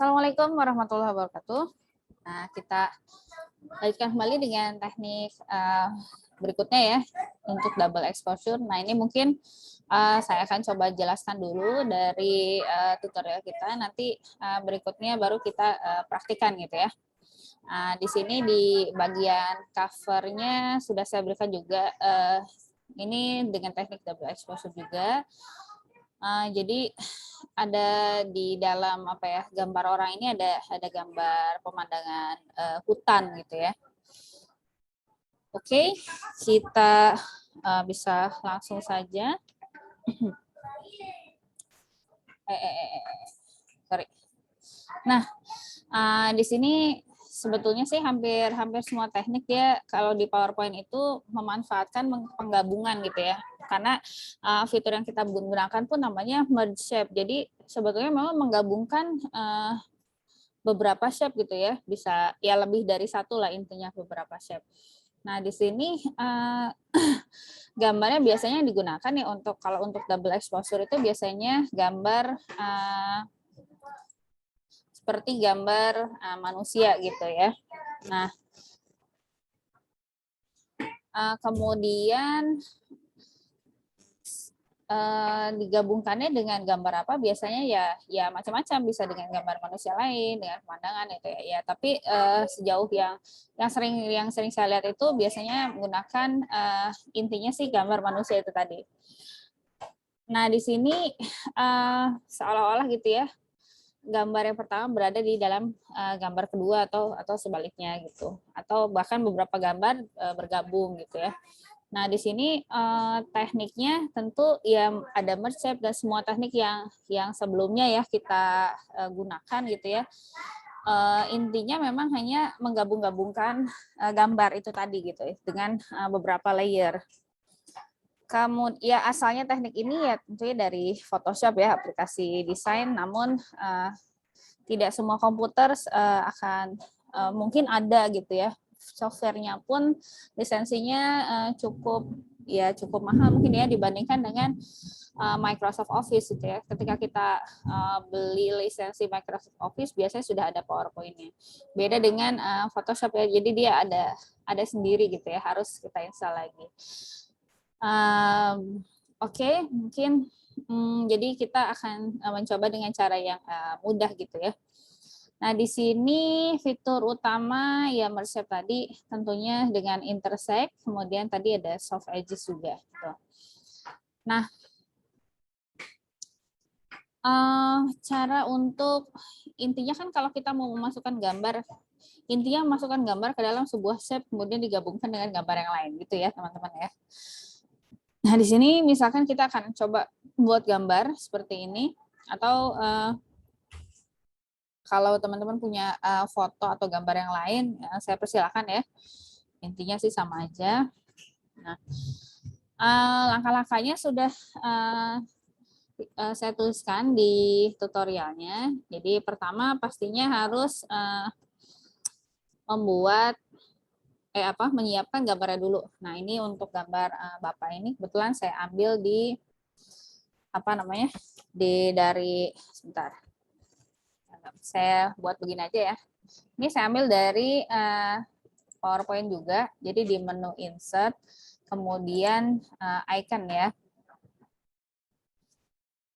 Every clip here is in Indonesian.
Assalamualaikum warahmatullahi wabarakatuh. Nah, kita lanjutkan kembali dengan teknik berikutnya ya, untuk double exposure. Nah, ini mungkin saya akan coba jelaskan dulu dari tutorial kita. Nanti berikutnya baru kita praktikan gitu ya. Di sini di bagian covernya sudah saya berikan juga ini dengan teknik double exposure juga. Jadi ada di dalam apa ya, gambar orang ini ada gambar pemandangan hutan gitu ya. Oke, kita bisa langsung saja. Sorry. Nah, di sini sebetulnya sih hampir semua teknik ya kalau di PowerPoint itu memanfaatkan penggabungan gitu ya. Karena fitur yang kita gunakan pun namanya merge shape. Jadi sebetulnya memang menggabungkan beberapa shape gitu ya. Bisa ya lebih dari satu lah intinya beberapa shape. Nah, di sini gambarnya biasanya digunakan ya kalau untuk double exposure itu biasanya gambar seperti gambar manusia gitu ya. Nah, kemudian digabungkannya dengan gambar apa? Biasanya ya macam-macam, bisa dengan gambar manusia lain, dengan pemandangan itu ya. Ya, tapi sejauh yang sering saya lihat itu biasanya menggunakan intinya sih gambar manusia itu tadi. Nah, di sini seolah-olah gitu ya, gambar yang pertama berada di dalam gambar kedua atau sebaliknya gitu, atau bahkan beberapa gambar bergabung gitu ya. Nah, di sini tekniknya tentu ya ada merge shape dan semua teknik yang sebelumnya ya kita gunakan gitu ya. Intinya memang hanya menggabung-gabungkan gambar itu tadi gitu ya, dengan beberapa layer. Ya asalnya teknik ini ya tentunya dari Photoshop ya, aplikasi desain, namun tidak semua komputer akan mungkin ada gitu ya. Softwarenya pun lisensinya cukup mahal mungkin ya dibandingkan dengan Microsoft Office gitu ya. Ketika kita beli lisensi Microsoft Office biasanya sudah ada PowerPoint-nya. Beda dengan Photoshop ya. Jadi dia ada sendiri gitu ya, harus kita install lagi. Oke, mungkin jadi kita akan mencoba dengan cara yang mudah gitu ya. Nah, di sini fitur utama ya merge shape tadi tentunya dengan intersect, kemudian tadi ada soft edges juga. Gitu. Nah, cara untuk intinya kan kalau kita mau memasukkan gambar, intinya memasukkan gambar ke dalam sebuah shape kemudian digabungkan dengan gambar yang lain gitu ya teman-teman ya. Nah, di sini misalkan kita akan coba buat gambar seperti ini, atau kalau teman-teman punya foto atau gambar yang lain, saya persilakan ya. Intinya sih sama aja. Nah, langkah-langkahnya sudah saya tuliskan di tutorialnya. Jadi pertama pastinya harus menyiapkan gambarnya dulu. Nah, ini untuk gambar Bapak ini kebetulan saya ambil sebentar. Saya buat begini aja ya. Ini saya ambil dari PowerPoint juga. Jadi di menu insert, kemudian icon ya.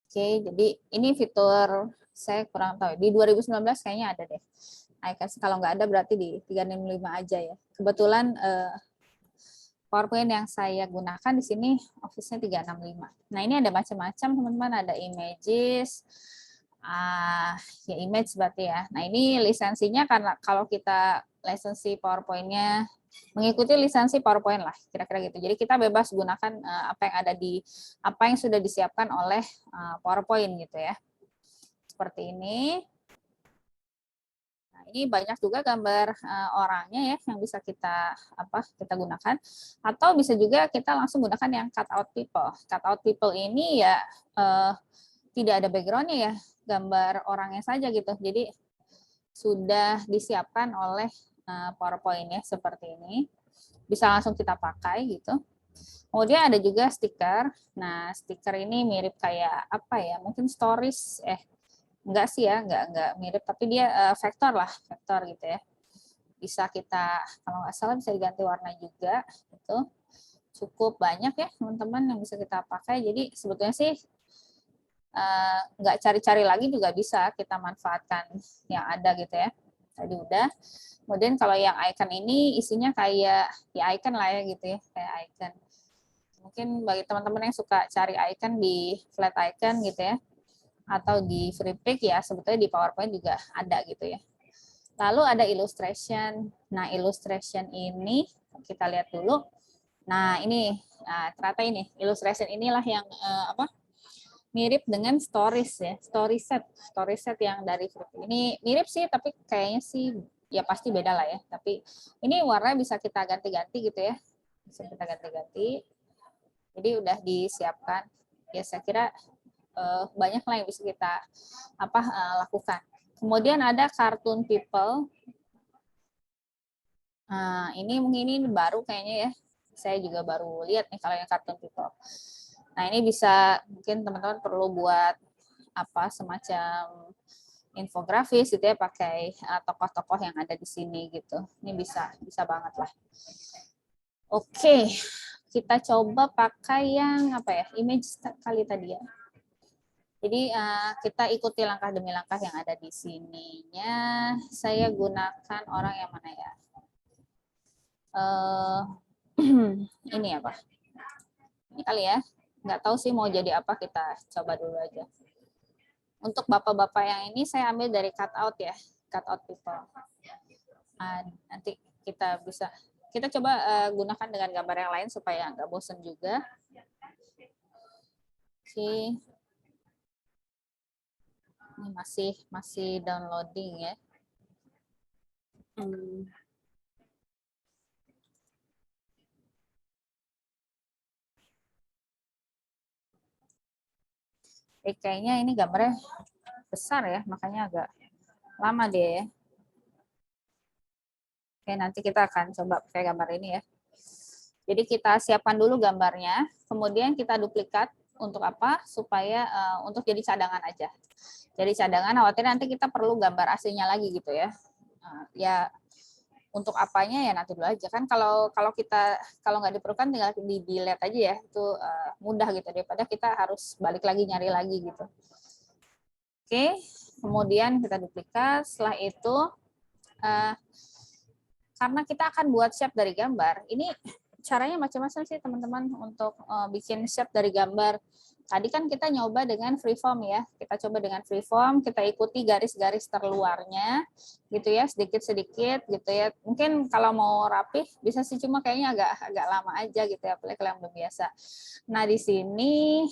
Oke, jadi ini fitur saya kurang tahu. Di 2019 kayaknya ada deh. Icon kalau nggak ada berarti di 365 aja ya. Kebetulan PowerPoint yang saya gunakan di sini Office-nya 365. Nah, ini ada macam-macam teman-teman, ada images, ya image berarti ya. Nah, ini lisensinya karena kalau kita lisensi PowerPoint-nya mengikuti lisensi PowerPoint lah, kira-kira gitu. Jadi kita bebas gunakan apa yang sudah disiapkan oleh PowerPoint gitu ya. Seperti ini. Nah, ini banyak juga gambar orangnya ya yang bisa kita gunakan, atau bisa juga kita langsung gunakan yang cutout people. Cutout people ini ya tidak ada background-nya ya, gambar orangnya saja gitu. Jadi sudah disiapkan oleh PowerPoint ya seperti ini. Bisa langsung kita pakai gitu. Kemudian ada juga stiker. Nah, stiker ini mirip kayak apa ya? Mungkin stories enggak sih ya, enggak mirip, tapi dia vektor lah, vektor gitu ya. Bisa kita, kalau nggak salah bisa diganti warna juga, itu cukup banyak ya teman-teman yang bisa kita pakai. Jadi sebetulnya sih nggak cari-cari lagi juga bisa kita manfaatkan yang ada gitu ya. Tadi udah. Kemudian kalau yang icon ini isinya kayak ya icon lah ya gitu ya, kayak icon. Mungkin bagi teman-teman yang suka cari icon di flat icon gitu ya, atau di free pick ya, sebetulnya di PowerPoint juga ada gitu ya. Lalu ada illustration. Nah, illustration ini kita lihat dulu. Nah, ini ternyata ini illustration inilah yang mirip dengan stories ya, story set yang dari ini mirip sih, tapi kayaknya sih ya pasti beda lah ya. Tapi ini warna bisa kita ganti-ganti gitu ya, bisa kita ganti-ganti. Jadi udah disiapkan. Ya saya kira banyak lah yang bisa kita lakukan. Kemudian ada cartoon people. Nah, ini mungkin ini baru kayaknya ya. Saya juga baru lihat nih kalau yang cartoon people. Nah, ini bisa mungkin teman-teman perlu buat semacam infografis gitu ya, pakai tokoh-tokoh yang ada di sini gitu. Ini bisa banget lah. Oke, kita coba pakai yang image kali tadi ya. Jadi kita ikuti langkah demi langkah yang ada di sininya. Saya gunakan orang yang mana ya? Ini apa? Ini kali ya. Nggak tahu sih mau jadi apa, kita coba dulu aja. Untuk bapak-bapak yang ini saya ambil dari cutout ya, cutout people. Nanti kita coba gunakan dengan gambar yang lain supaya nggak bosen juga. Oke. Ini masih downloading ya. Kayaknya ini gambarnya besar ya, makanya agak lama deh ya. Oke, nanti kita akan coba pakai gambar ini ya. Jadi kita siapkan dulu gambarnya, kemudian kita duplikat untuk apa? Supaya untuk jadi cadangan aja. Jadi cadangan, khawatir nanti kita perlu gambar aslinya lagi gitu ya. Ya untuk apanya ya nanti dulu aja kan, kalau kita nggak diperlukan tinggal di delete aja ya, itu mudah gitu daripada kita harus balik lagi nyari lagi gitu. Oke, kemudian kita duplikat. Setelah itu karena kita akan buat shape dari gambar, ini caranya macam-macam sih teman-teman untuk bikin shape dari gambar. Tadi kan kita nyoba dengan freeform ya, kita coba dengan freeform, kita ikuti garis-garis terluarnya gitu ya, sedikit-sedikit gitu ya. Mungkin kalau mau rapih bisa sih, cuma kayaknya agak lama aja gitu ya, apalagi kalau yang belum biasa. Nah, di sini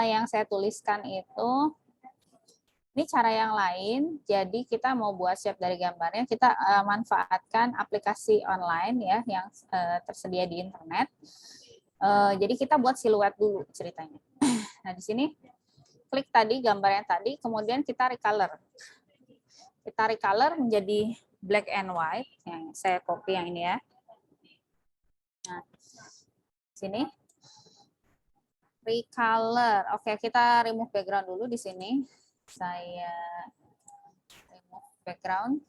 yang saya tuliskan itu ini cara yang lain. Jadi kita mau buat shape dari gambarnya, kita manfaatkan aplikasi online ya yang tersedia di internet. Jadi kita buat siluet dulu ceritanya. Nah, di sini klik tadi gambar yang tadi, kemudian kita recolor. Kita recolor menjadi black and white. Yang saya copy yang ini ya. Nah, sini recolor. Oke, kita remove background dulu di sini. Saya remove background.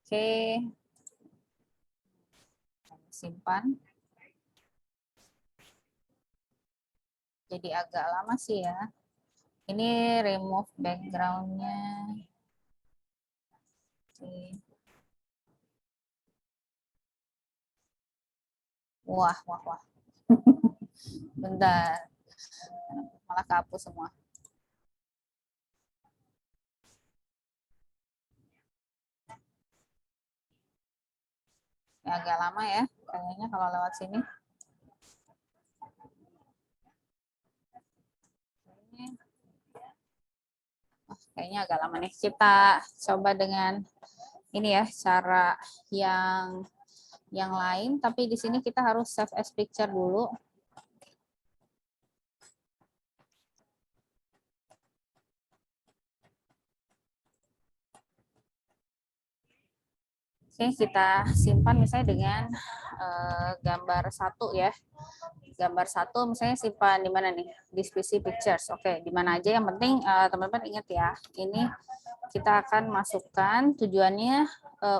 Oke. Simpan. Jadi agak lama sih ya. Ini remove background-nya. Oke. Wah. Bentar. Malah kehapus semua. Ya, agak lama ya kayaknya kalau lewat sini. Kayaknya agak lama nih. Kita coba dengan ini ya, cara yang lain, tapi di sini kita harus save as picture dulu. Oke, kita simpan misalnya dengan gambar 1 ya. Gambar 1 misalnya simpan di mana nih? Di PC Pictures. Oke, di mana aja, yang penting teman-teman ingat ya. Ini kita akan masukkan tujuannya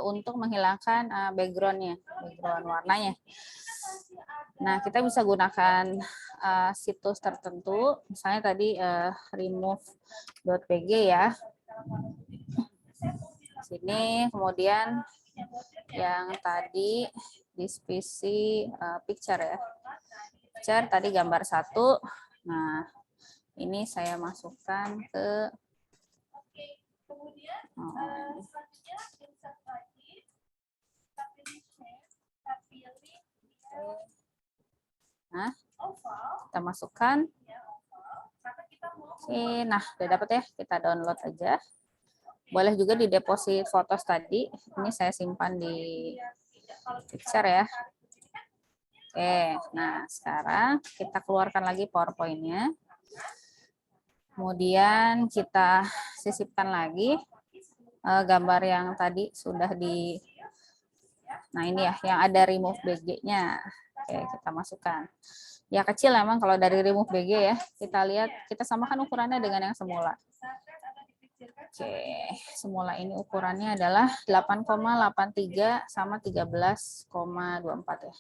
untuk menghilangkan background warnanya. Nah, kita bisa gunakan situs tertentu, misalnya tadi remove.pg ya. Sini, kemudian yang tadi di PC picture ya. Picture tadi gambar 1. Nah, ini saya masukkan ke nah, kita masukkan. Oke, nah udah dapat ya, kita download aja. Boleh juga di deposit fotos tadi. Ini saya simpan di picture ya. Oke, nah sekarang kita keluarkan lagi PowerPoint-nya. Kemudian kita sisipkan lagi gambar yang tadi sudah di, nah ini ya, yang ada remove BG-nya. Oke, kita masukkan. Ya kecil emang kalau dari remove BG ya. Kita lihat, kita samakan ukurannya dengan yang semula. Oke, semula ini ukurannya adalah 8,83 sama 13,24 ya.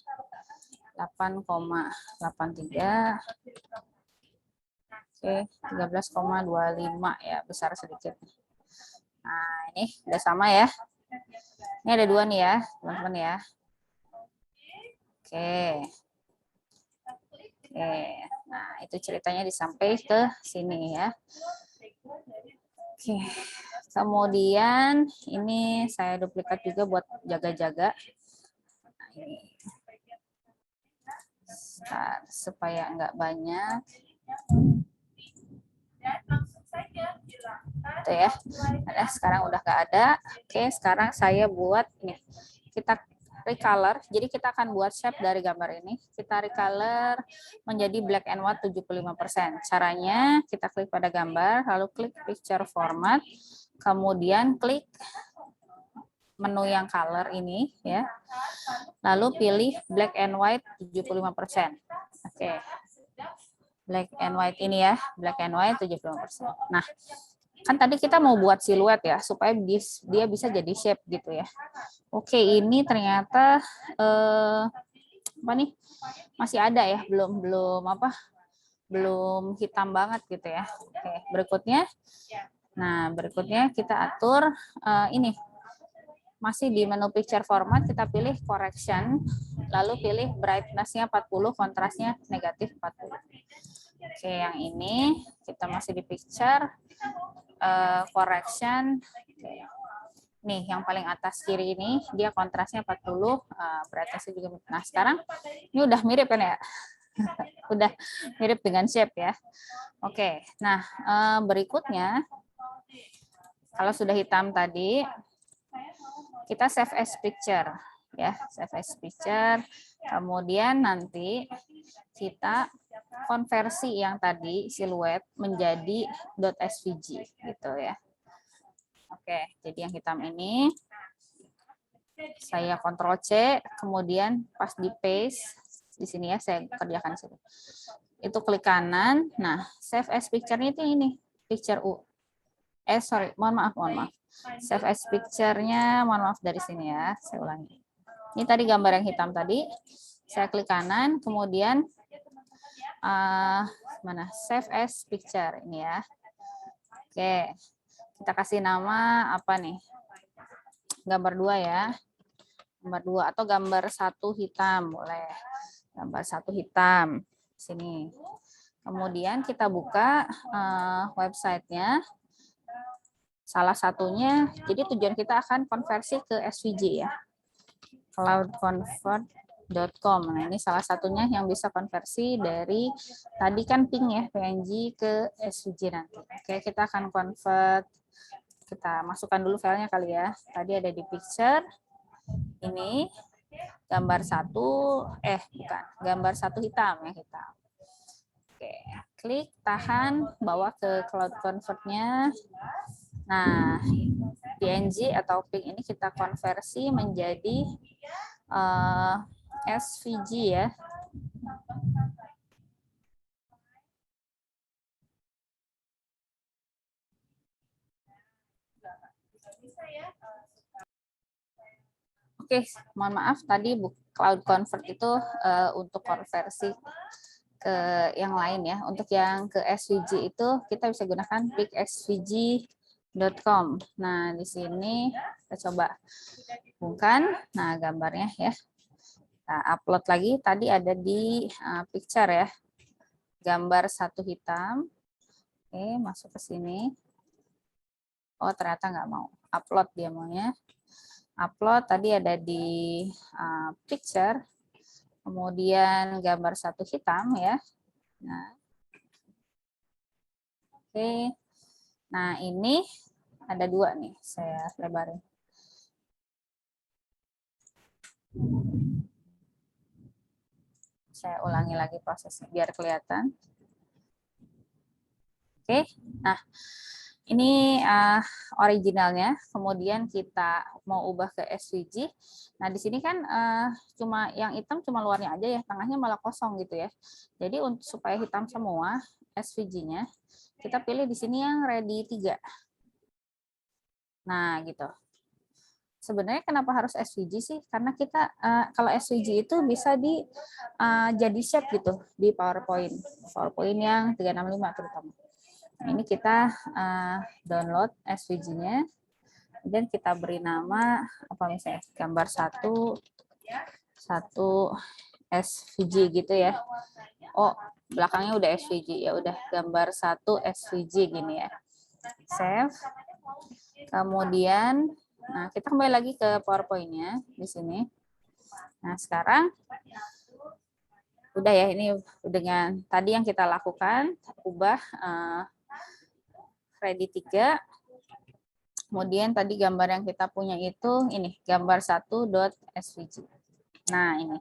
8,83. Oke, 13,25 ya, besar sedikit. Nah, ini udah sama ya. Ini ada 2 nih ya, teman-teman ya. Oke. Oke, nah itu ceritanya disampai ke sini ya. Oke, kemudian ini saya duplikat juga buat jaga-jaga. Nah, ini. Supaya nggak banyak. Itu ya. Nah, sekarang udah nggak ada. Oke, sekarang saya buat nih. Kita recolor. Jadi kita akan buat shape dari gambar ini. Kita recolor menjadi black and white 75%. Caranya kita klik pada gambar, lalu klik picture format, kemudian klik menu yang color ini ya. Lalu pilih black and white 75%. Oke. Black and white ini ya, black and white 75%. Nah, kan tadi kita mau buat siluet ya, supaya dia bisa jadi shape gitu ya. Oke, ini ternyata apa nih? Masih ada ya, belum hitam banget gitu ya. Oke, berikutnya. Nah, berikutnya kita atur ini. Masih di menu picture format, kita pilih correction, lalu pilih brightness-nya 40, kontrasnya negatif 40. Oke, yang ini kita masih di picture, correction. Nih, yang paling atas kiri ini, dia kontrasnya 40, brightness-nya juga. Nah, sekarang ini udah mirip kan ya? Udah mirip dengan shape ya. Oke, nah berikutnya, kalau sudah hitam tadi, kita save as picture ya, save as picture. Kemudian nanti kita konversi yang tadi siluet menjadi .svg gitu ya. Oke, jadi yang hitam ini saya Ctrl C, kemudian pas di paste di sini ya, saya kerjakan sini. Itu klik kanan. Nah, save as picture-nya itu ini, picture U. Mohon maaf. Save as picture-nya, mohon maaf dari sini ya, saya ulangi. Ini tadi gambar yang hitam tadi, saya klik kanan, kemudian mana? Save as picture ini ya. Oke, kita kasih nama apa nih? Gambar 2 ya. Gambar 2 atau gambar 1 hitam boleh. Gambar 1 hitam sini. Kemudian kita buka websitenya. Salah satunya, jadi tujuan kita akan konversi ke SVG ya, cloudconvert.com. Nah, ini salah satunya yang bisa konversi dari tadi kan ping ya, PNG ke SVG nanti. Oke, kita akan convert. Kita masukkan dulu filenya kali ya. Tadi ada di picture. Ini gambar 1, bukan, gambar 1 hitam ya, hitam. Oke, klik, tahan, bawa ke cloud convert-nya. Nah, PNG atau PIC ini kita konversi menjadi SVG ya. Oke, mohon maaf tadi Cloud Convert itu untuk konversi ke yang lain ya. Untuk yang ke SVG itu kita bisa gunakan picsvg.com. Nah, di sini kita coba hubungkan. Nah, gambarnya ya. Nah, upload lagi. Tadi ada di picture ya. Gambar satu hitam. Oke, masuk ke sini. Oh, ternyata nggak mau. Upload dia maunya. Upload tadi ada di picture. Kemudian gambar satu hitam ya. Nah, oke. Nah, ini ada dua nih, saya lebarin. Saya ulangi lagi prosesnya biar kelihatan. Oke, nah ini originalnya. Kemudian kita mau ubah ke SVG. Nah, di sini kan cuma yang hitam cuma luarnya aja ya, tengahnya malah kosong gitu ya. Jadi untuk supaya hitam semua SVG-nya, kita pilih di sini yang ready 3. Nah, gitu. Sebenarnya kenapa harus SVG sih? Karena kita kalau SVG itu bisa di jadi shape gitu di PowerPoint. PowerPoint yang 365 terutama. Nah, ini kita download SVG-nya. Kemudian kita beri nama apa misalnya? Gambar satu SVG gitu ya. Oh, belakangnya udah SVG. Ya udah gambar satu SVG gini ya. Save. Kemudian nah, kita kembali lagi ke PowerPoint-nya di sini. Nah, sekarang udah ya, ini dengan tadi yang kita lakukan, ubah ready 3. Kemudian tadi gambar yang kita punya itu ini, gambar 1.svg. Nah, ini.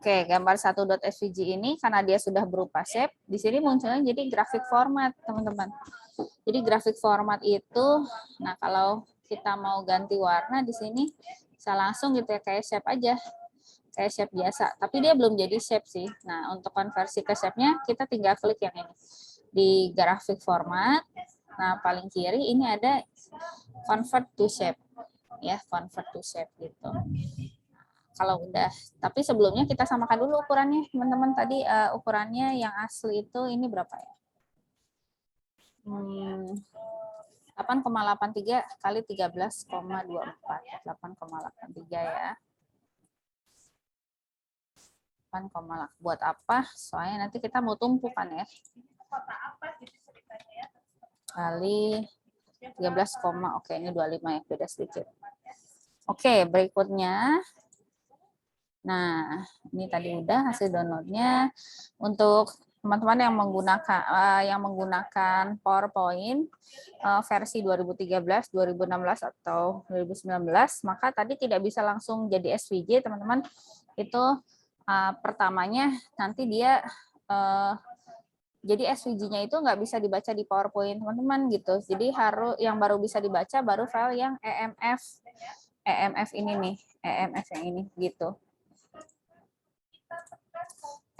Oke, gambar 1.svg ini karena dia sudah berupa shape, di sini munculnya jadi grafik format, teman-teman. Jadi grafik format itu, nah kalau kita mau ganti warna di sini bisa langsung gitu ya, kayak shape aja. Kayak shape biasa, tapi dia belum jadi shape sih. Nah, untuk konversi ke shape-nya kita tinggal klik yang ini. Di grafik format, nah paling kiri ini ada convert to shape. Ya, convert to shape gitu. Kalau udah, tapi sebelumnya kita samakan dulu ukurannya, teman-teman. Tadi ukurannya yang asli itu ini berapa ya? 8,83 kali 13,24. 8,83 ya. 8, buat apa? Soalnya nanti kita mau tumpukan ya. Kali 13, oke ini 25 ya, beda sedikit. Oke, berikutnya. Nah, ini tadi udah hasil downloadnya. Untuk teman-teman yang menggunakan PowerPoint versi 2013, 2016 atau 2019, maka tadi tidak bisa langsung jadi SVG, teman-teman. Itu pertamanya nanti dia jadi SVG-nya itu nggak bisa dibaca di PowerPoint, teman-teman gitu. Jadi harus yang baru bisa dibaca baru file yang EMF ini nih, EMF yang ini gitu.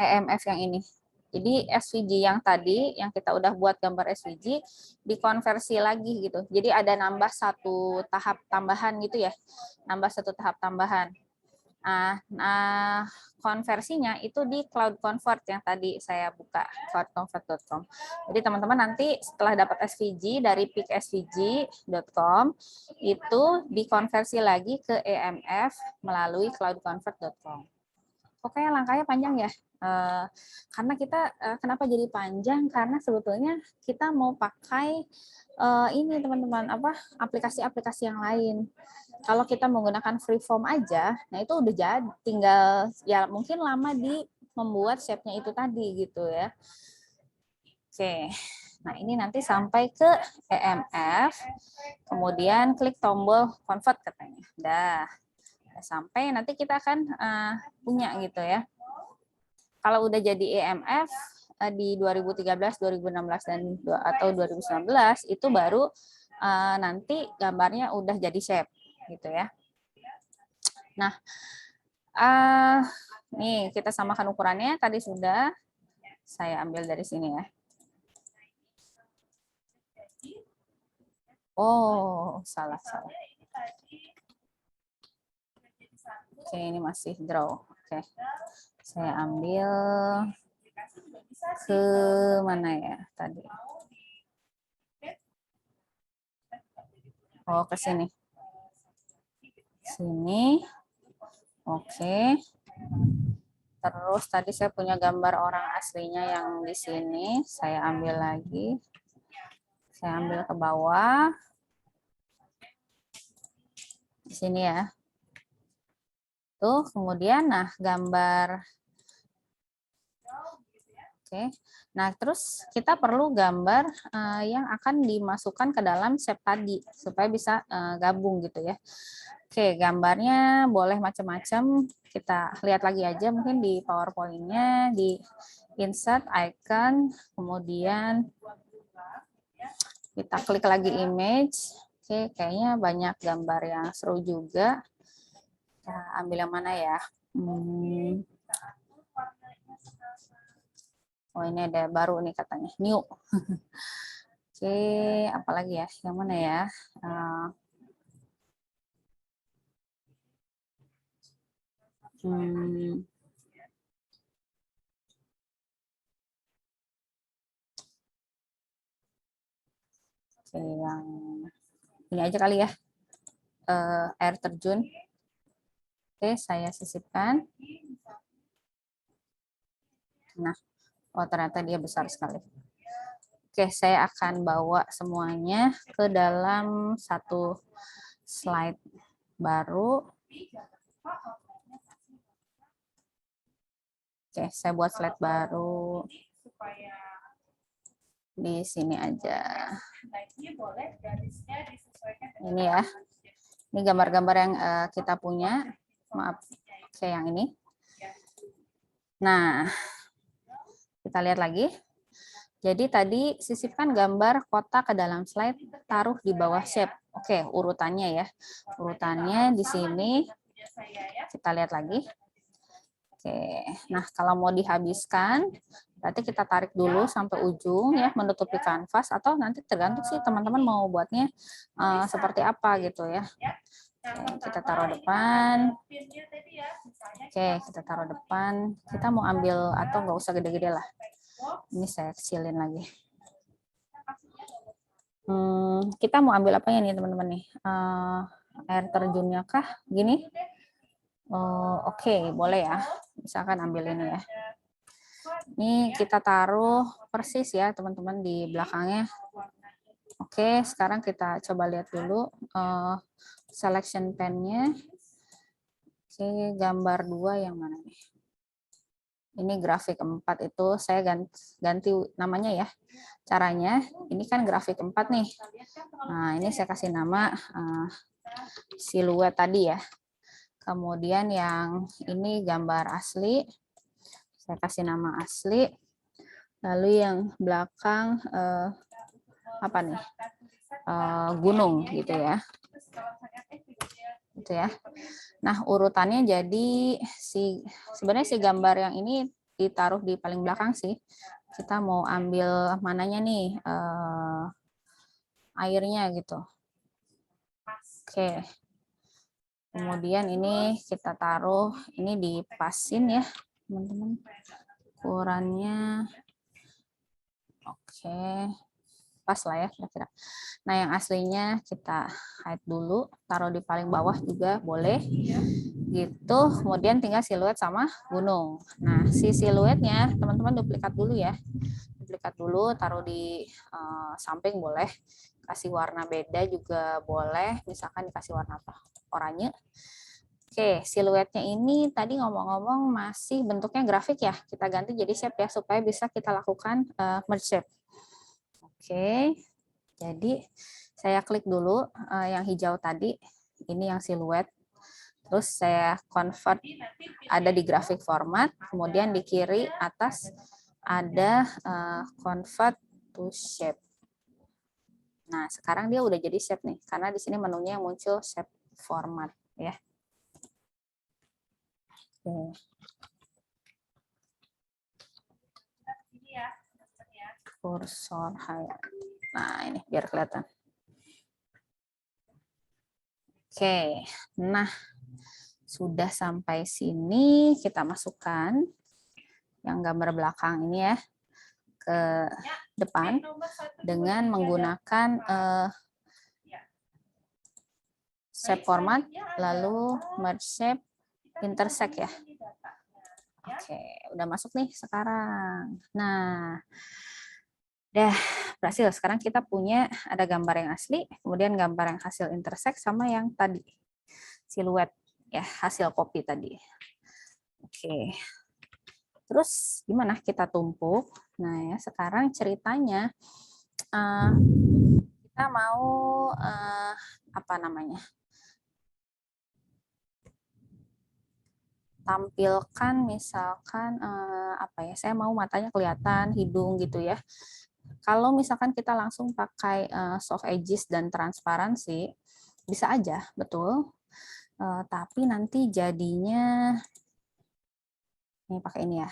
EMF yang ini. Jadi SVG yang tadi, yang kita udah buat gambar SVG, dikonversi lagi gitu. Jadi ada nambah satu tahap tambahan gitu ya. Nambah satu tahap tambahan. Nah, konversinya itu di Cloud Convert yang tadi saya buka, cloudconvert.com. Jadi teman-teman nanti setelah dapat SVG dari picsvg.com, itu dikonversi lagi ke EMF melalui cloudconvert.com. Pokoknya langkahnya panjang ya. Karena kita kenapa jadi panjang? Karena sebetulnya kita mau pakai ini teman-teman aplikasi-aplikasi yang lain. Kalau kita menggunakan freeform aja, nah itu udah jadi, tinggal ya mungkin lama di membuat shape-nya itu tadi gitu ya. Oke. Nah, ini nanti sampai ke EMF, kemudian klik tombol convert katanya. Dah. Sampai nanti kita akan punya gitu ya. Kalau udah jadi EMF, di 2013, 2016 atau 2019 itu baru nanti gambarnya udah jadi shape gitu ya. Nah, nih kita samakan ukurannya, tadi sudah saya ambil dari sini ya. Oh, salah. Oke, ini masih draw. Oke, saya ambil ke mana ya tadi? Oh, ke sini. Sini. Oke. Terus tadi saya punya gambar orang aslinya yang di sini. Saya ambil lagi. Saya ambil ke bawah. Di sini ya. Tuh, kemudian nah gambar. Oke. Nah, terus kita perlu gambar yang akan dimasukkan ke dalam shape tadi supaya bisa gabung gitu ya. Oke, gambarnya boleh macam-macam. Kita lihat lagi aja mungkin di PowerPoint-nya, di insert icon, kemudian kita klik lagi image. Oke, kayaknya banyak gambar yang seru juga. Kita ambil yang mana ya? Oh, ini ada baru nih katanya, new. Oke, apalagi ya? Yang mana ya? Oke, yang ini aja kali ya. Air terjun. Oke, saya sisipkan. Nah, oh ternyata dia besar sekali. Oke, saya akan bawa semuanya ke dalam satu slide baru. Oke, saya buat slide baru. Di sini aja. Ini ya. Ini gambar-gambar yang kita punya. Maaf, kayak yang ini. Nah, kita lihat lagi. Jadi tadi sisipkan gambar kota ke dalam slide, taruh di bawah shape. Oke, urutannya ya. Urutannya di sini. Kita lihat lagi. Oke, nah kalau mau dihabiskan, berarti kita tarik dulu sampai ujung ya, menutupi kanvas, atau nanti tergantung sih teman-teman mau buatnya seperti apa gitu ya. Oke, kita taruh depan. Oke, kita taruh depan. Kita mau ambil, atau nggak usah gede-gede lah. Ini saya kecilin lagi. Kita mau ambil apa ya nih teman-teman nih? Air terjunnya kah? Gini? Oke, boleh ya. Misalkan ambil ini ya. Ini kita taruh persis ya teman-teman di belakangnya. Oke, sekarang kita coba lihat dulu selection pen-nya. Oke, gambar 2 yang mana nih? Ini grafik 4 itu saya ganti namanya ya. Caranya, ini kan grafik 4 nih. Nah, ini saya kasih nama siluet tadi ya. Kemudian yang ini gambar asli, saya kasih nama asli. Lalu yang belakang apa nih? Gunung gitu ya. Gitu ya. Nah, urutannya jadi sebenarnya si gambar yang ini ditaruh di paling belakang sih. Kita mau ambil mananya nih? Airnya gitu. Oke. Kemudian ini kita taruh, ini dipasin ya, teman-teman. Ukurannya oke. Pas lah ya kira-kira. Nah, yang aslinya kita hide dulu, taruh di paling bawah juga boleh. Gitu. Kemudian tinggal siluet sama gunung. Nah, si siluetnya teman-teman duplikat dulu ya. Duplikat dulu, taruh di samping boleh. Kasih warna beda juga boleh. Misalkan dikasih warna apa? Oranye. Oke, siluetnya ini tadi ngomong-ngomong masih bentuknya grafik ya. Kita ganti jadi shape ya, supaya bisa kita lakukan merge shape. Oke, jadi saya klik dulu yang hijau tadi. Ini yang siluet. Terus saya convert ada di grafik format. Kemudian di kiri atas ada convert to shape. Nah, sekarang dia udah jadi shape nih, karena di sini menunya yang muncul shape format ya. Oke. Kursor highlight. Nah, ini biar kelihatan. Oke, nah sudah sampai sini kita masukkan yang gambar belakang ini ya ke depan dengan menggunakan shape format, lalu merge shape, intersect ya. Oke, udah masuk nih sekarang. Nah, udah berhasil. Sekarang kita punya ada gambar yang asli, kemudian gambar yang hasil intersect sama yang tadi siluet ya, hasil copy tadi. Oke. Terus gimana kita tumpuk? Nah, ya sekarang ceritanya kita mau apa namanya? Tampilkan misalkan apa ya? Saya mau matanya kelihatan, hidung gitu ya. Kalau misalkan kita langsung pakai soft edges dan transparansi, bisa aja, betul. Tapi nanti jadinya ini pakai ini ya.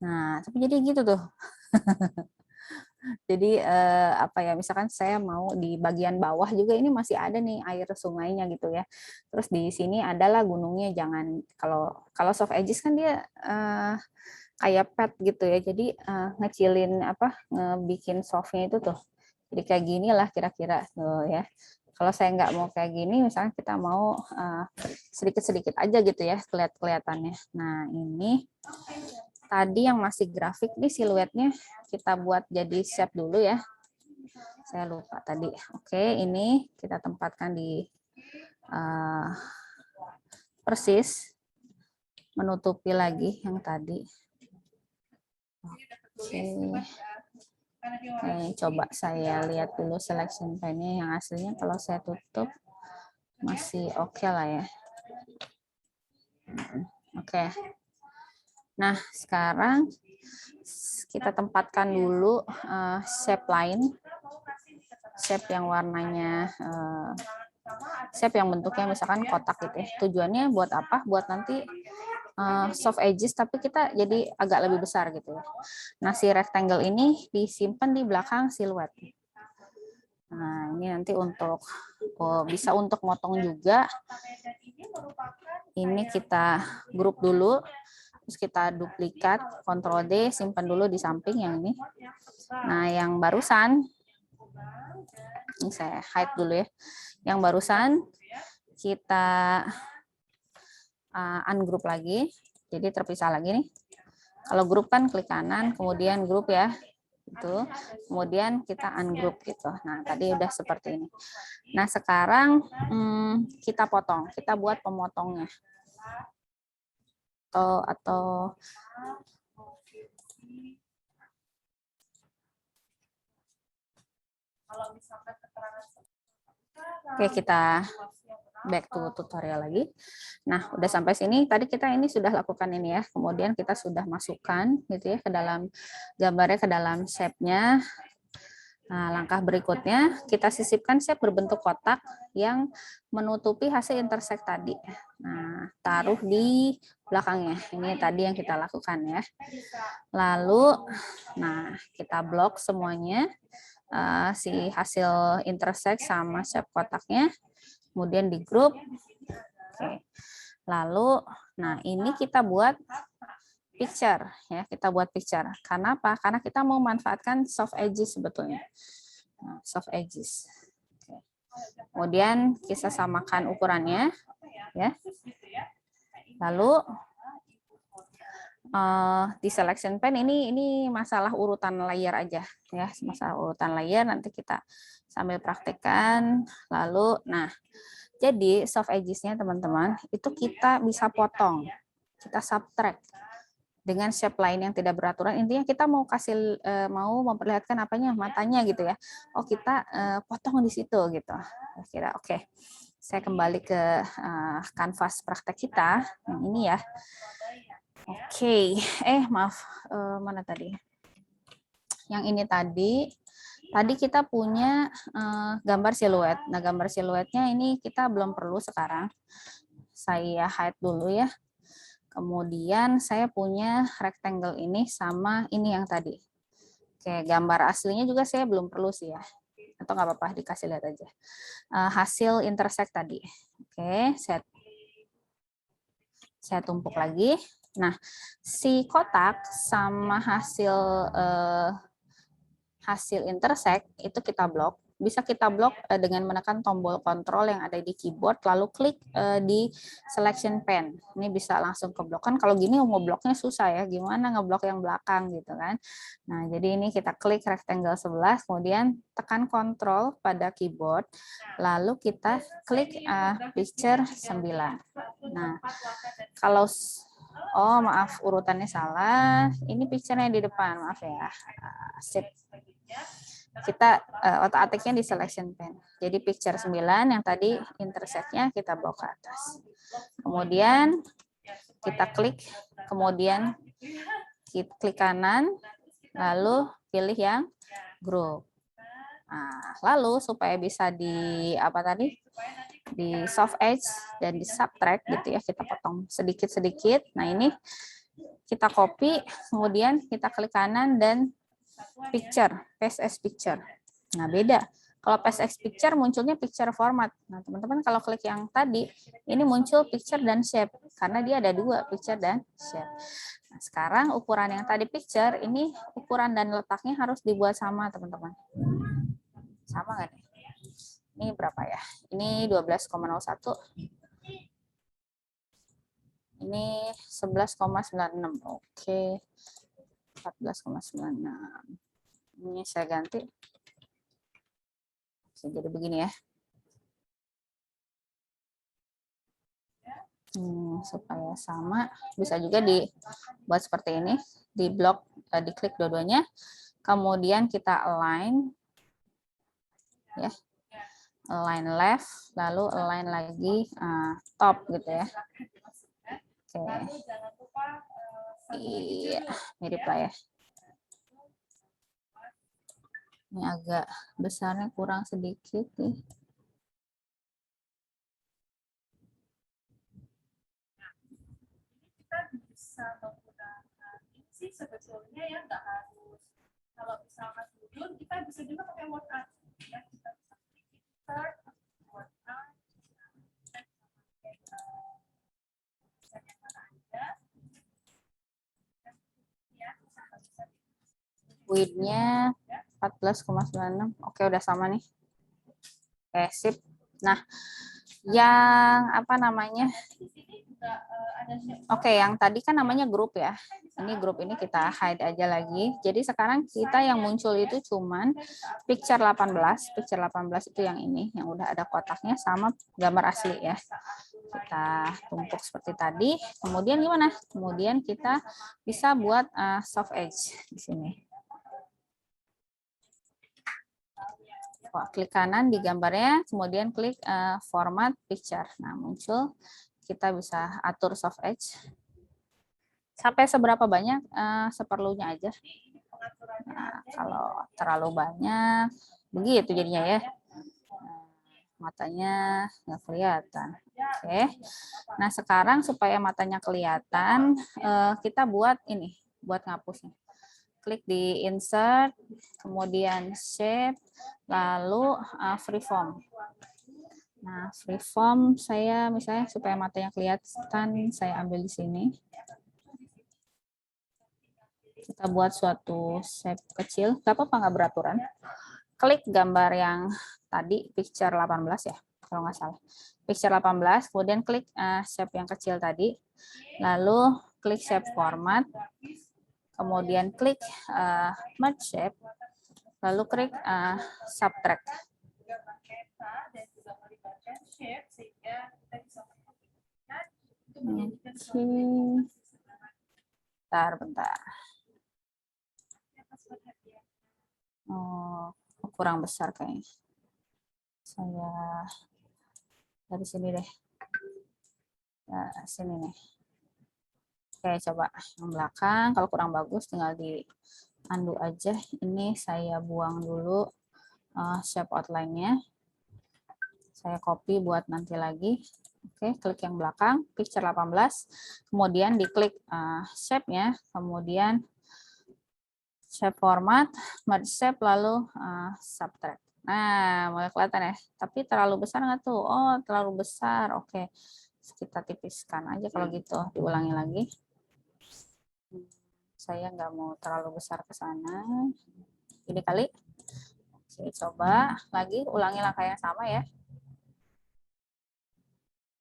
Nah, tapi jadi gitu tuh. Jadi apa ya, misalkan saya mau di bagian bawah juga ini masih ada nih air sungainya gitu ya. Terus di sini adalah gunungnya, jangan kalau soft edges kan dia kayak pet gitu ya. Jadi ngecilin apa ngebikin softnya itu tuh. Jadi kayak gini lah kira-kira tuh ya. Kalau saya nggak mau kayak gini, misalnya kita mau sedikit-sedikit aja gitu ya kelihatannya. Nah, ini tadi yang masih grafik nih siluetnya kita buat jadi shape dulu ya. Saya lupa tadi. Oke, ini kita tempatkan di persis menutupi lagi yang tadi. Oke. Coba saya lihat dulu selection pane-nya yang aslinya. Kalau saya tutup masih oke lah ya. Oke. Nah, sekarang kita tempatkan dulu shape lain. Shape yang warnanya shape yang bentuknya misalkan kotak gitu ya. Tujuannya buat apa? Buat nanti soft edges tapi kita jadi agak lebih besar gitu ya. Nah, si rectangle ini disimpan di belakang siluet. Nah, ini nanti untuk bisa untuk motong juga. Ini kita grup dulu, terus kita duplikat, Ctrl D, simpan dulu di samping yang ini. Nah, yang barusan, ini saya hide dulu ya. Yang barusan kita ungroup lagi, jadi terpisah lagi nih. Kalau grup kan klik kanan, kemudian grup ya, itu, kemudian kita ungroup gitu. Nah, tadi udah seperti ini. Nah, sekarang kita potong, kita buat pemotongnya. Atau oke, kita back to tutorial lagi. Nah, udah sampai sini. Tadi kita ini sudah lakukan ini ya. Kemudian kita sudah masukkan gitu ya ke dalam gambarnya, ke dalam shape-nya. Nah, langkah berikutnya kita sisipkan shape berbentuk kotak yang menutupi hasil intersect tadi. Nah, taruh di belakangnya. Ini tadi yang kita lakukan ya. Lalu, nah kita blok semuanya. Si hasil intersect sama shape kotaknya, kemudian di grup. Oke. Lalu, nah ini kita buat picture ya, kita buat picture. Karena apa? Karena kita mau manfaatkan soft edges sebetulnya. Nah, soft edges. Oke. Kemudian kita samakan ukurannya ya. Lalu di selection pane ini masalah urutan layer aja ya, masalah urutan layer nanti kita sambil praktekkan. Lalu nah, jadi soft edges-nya teman-teman itu kita bisa potong, kita subtract dengan shape lain yang tidak beraturan. Intinya kita mau kasih mau memperlihatkan apanya, matanya gitu ya. Oh, kita potong di situ gitu. Kira oke. Saya kembali ke kanvas praktek kita yang ini ya. Oke, maaf, mana tadi? Yang ini tadi kita punya gambar siluet. Nah, gambar siluetnya ini kita belum perlu sekarang. Saya hide dulu ya. Kemudian saya punya rectangle ini sama ini yang tadi. Oke, gambar aslinya juga saya belum perlu sih ya. Atau nggak apa-apa, dikasih lihat aja. Hasil intersect tadi. Oke, saya tumpuk lagi. Nah, si kotak sama hasil intersect itu kita blok. Bisa kita blok dengan menekan tombol kontrol yang ada di keyboard, lalu klik di selection pane. Ini bisa langsung ke blok. Kan kalau gini mau bloknya susah ya, gimana ngeblok yang belakang gitu kan. Nah, jadi ini kita klik rectangle 11, kemudian tekan kontrol pada keyboard, lalu kita klik picture 9. Nah, kalau maaf, urutannya salah. Ini picture-nya di depan, maaf ya. Sip. Kita otak-atiknya di selection pane. Jadi picture 9 yang tadi intersect-nya kita bawa ke atas. Kemudian kita klik, kemudian klik kanan, lalu pilih yang group. Nah, lalu supaya bisa di soft edge dan di subtract gitu ya, kita potong sedikit-sedikit. Nah, ini kita copy, kemudian kita klik kanan dan picture, paste as picture. Nah, beda. Kalau paste as picture munculnya picture format. Nah, teman-teman kalau klik yang tadi, ini muncul picture dan shape karena dia ada dua, picture dan shape. Nah, sekarang ukuran yang tadi picture, ini ukuran dan letaknya harus dibuat sama, teman-teman. Sama nggak nih? Ini berapa ya? Ini 12,01. Ini 11,96. Oke. 14,96. Ini saya ganti. Jadi begini ya. Supaya sama, bisa juga dibuat seperti ini, di blok, diklik dua-duanya, kemudian kita align, ya, align left, lalu align lagi top gitu ya. Oke, iya, mirip lah ya. Ini agak besarnya kurang sedikit nih. Bisa menggunakan ini sih sebetulnya ya, nggak harus, kalau misalkan judul kita bisa juga pakai word art ya, kita bisa start word art Width-nya 14,96. Oke, udah sama nih. Oke, sip. Nah, yang apa namanya? Oke, yang tadi kan namanya grup ya. Ini grup ini kita hide aja lagi. Jadi sekarang kita yang muncul itu cuman picture 18. Picture 18 itu yang ini, yang udah ada kotaknya sama gambar asli ya. Kita tumpuk seperti tadi. Kemudian gimana? Kemudian kita bisa buat soft edge di sini. Klik kanan di gambarnya, kemudian klik format picture. Nah, muncul, kita bisa atur soft edge. Sampai seberapa banyak, seperlunya aja. Nah, kalau terlalu banyak, begitu jadinya ya. Matanya nggak kelihatan. Oke. Nah, sekarang supaya matanya kelihatan, kita buat ini, buat ngapusnya. Klik di insert, kemudian shape, lalu freeform. Nah, freeform saya misalnya supaya matanya kelihatan, saya ambil di sini. Kita buat suatu shape kecil, nggak apa-apa, nggak beraturan. Klik gambar yang tadi, picture 18 ya, kalau nggak salah. Picture 18, kemudian klik shape yang kecil tadi, lalu klik shape format, kemudian klik merge shape, lalu klik subtract. Bentar. Oh, kurang besar kayaknya. Saya dari sini deh. Nah, sini nih. Oke, coba yang belakang. Kalau kurang bagus tinggal di undo aja. Ini saya buang dulu shape outline-nya. Saya copy buat nanti lagi. Oke, klik yang belakang, picture 18. Kemudian diklik shape-nya, kemudian shape format, merge shape, lalu subtract. Nah, mulai kelihatan ya. Tapi terlalu besar nggak tuh? Oh, terlalu besar. Oke, kita tipiskan aja kalau gitu. Diulangi lagi. Saya nggak mau terlalu besar ke sana. Ini kali. Oke, coba lagi. Ulangi langkah yang sama ya.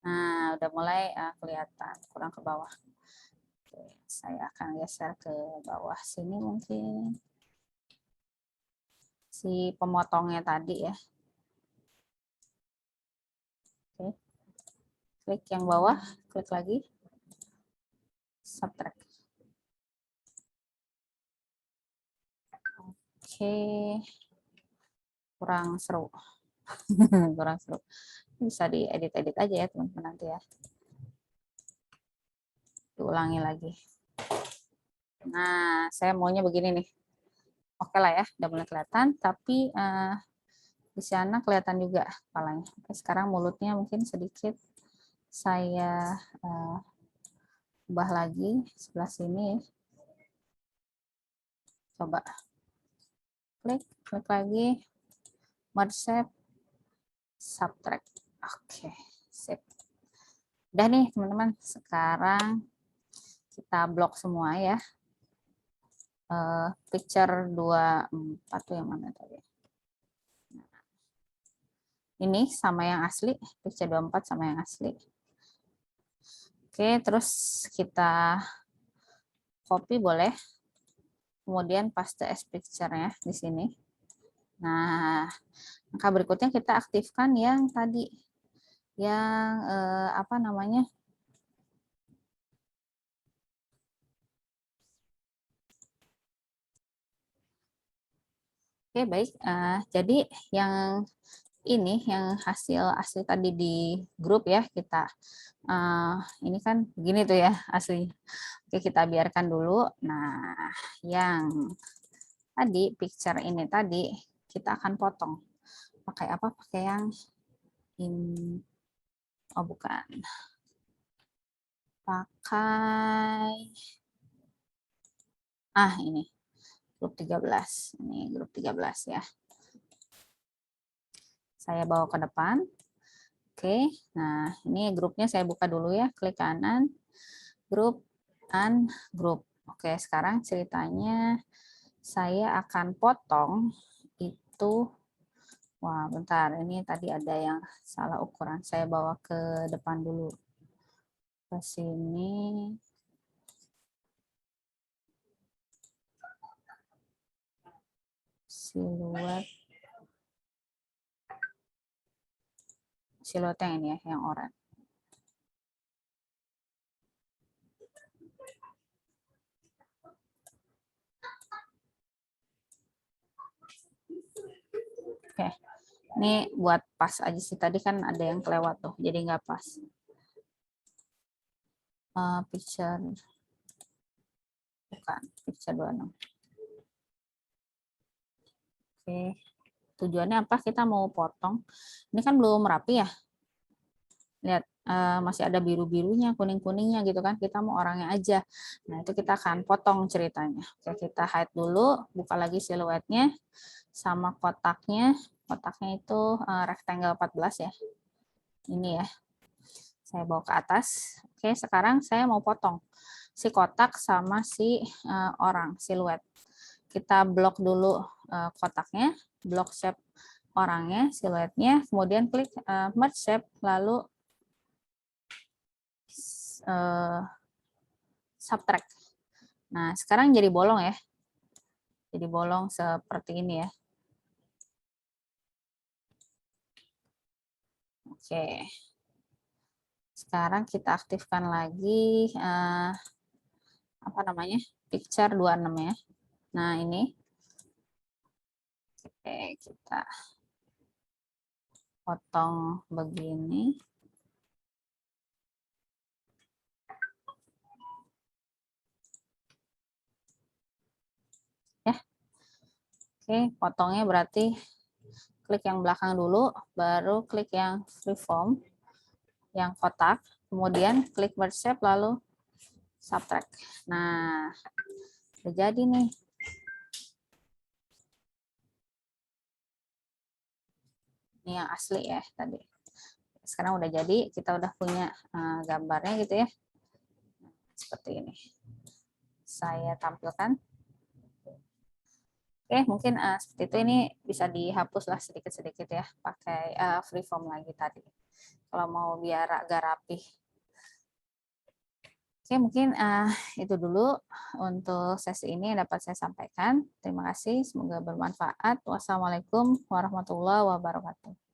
Nah, udah mulai kelihatan. Kurang ke bawah. Oke, saya akan geser ke bawah sini mungkin. Si pemotongnya tadi ya. Oke. Klik yang bawah, klik lagi. Subtract. Oke. Kurang seru. Kurang seru. Bisa diedit-edit aja ya teman-teman nanti ya. Diulangi lagi. Nah, saya maunya begini nih. Oke lah ya, udah mulai kelihatan, tapi di sana kelihatan juga kepalanya. Oke, sekarang mulutnya mungkin sedikit saya ubah lagi sebelah sini. Coba klik lagi, merge shape, subtract. Oke, sip. Udah nih teman-teman, sekarang kita blok semua ya. Picture 24 tuh yang mana tadi? Ini sama yang asli, picture 24 sama yang asli. Oke, terus kita copy boleh. Kemudian paste as picture-nya di sini. Nah, langkah berikutnya kita aktifkan yang tadi, yang apa namanya? Oke, baik. Jadi yang ini yang hasil asli tadi di grup ya kita. Ini kan begini tuh ya aslinya. Oke, kita biarkan dulu. Nah, yang tadi picture ini tadi kita akan potong. Pakai apa? Pakai yang ini. Oh, bukan. Pakai ini grup 13. Ini grup 13 ya. Saya bawa ke depan. Oke, nah ini grupnya saya buka dulu ya. Klik kanan, grup, ungroup. Oke, sekarang ceritanya saya akan potong itu. Wah, bentar. Ini tadi ada yang salah ukuran. Saya bawa ke depan dulu. Ke sini. Siluet yang ini ya, yang oranye. Oke, ini buat pas aja sih. Tadi kan ada yang kelewat tuh, jadi nggak pas. Picture, bukan, picture 26. Oke, tujuannya apa? Kita mau potong. Ini kan belum rapi ya. Lihat, masih ada biru-birunya, kuning-kuningnya gitu kan. Kita mau orangnya aja. Nah, itu kita akan potong ceritanya. Oke, kita hide dulu, buka lagi siluetnya sama kotaknya. Kotaknya itu rectangle 14 ya. Ini ya. Saya bawa ke atas. Oke, sekarang saya mau potong si kotak sama si orang, siluet. Kita blok dulu kotaknya, blok shape orangnya, siluetnya, kemudian klik merge shape, lalu subtract. Nah, sekarang jadi bolong ya. Jadi bolong seperti ini ya. Oke. Sekarang kita aktifkan lagi apa namanya? Picture 26 ya. Nah, ini. Oke, kita potong begini. Oke, potongnya berarti klik yang belakang dulu, baru klik yang freeform, yang kotak, kemudian klik merge shape, lalu subtract. Nah, udah jadi nih. Ini yang asli ya tadi. Sekarang udah jadi, kita udah punya gambarnya gitu ya. Seperti ini. Saya tampilkan. Oke, mungkin seperti itu, ini bisa dihapuslah sedikit-sedikit ya, pakai freeform lagi tadi. Kalau mau biar agak rapi. Oke, mungkin itu dulu untuk sesi ini yang dapat saya sampaikan. Terima kasih, semoga bermanfaat. Wassalamualaikum warahmatullahi wabarakatuh.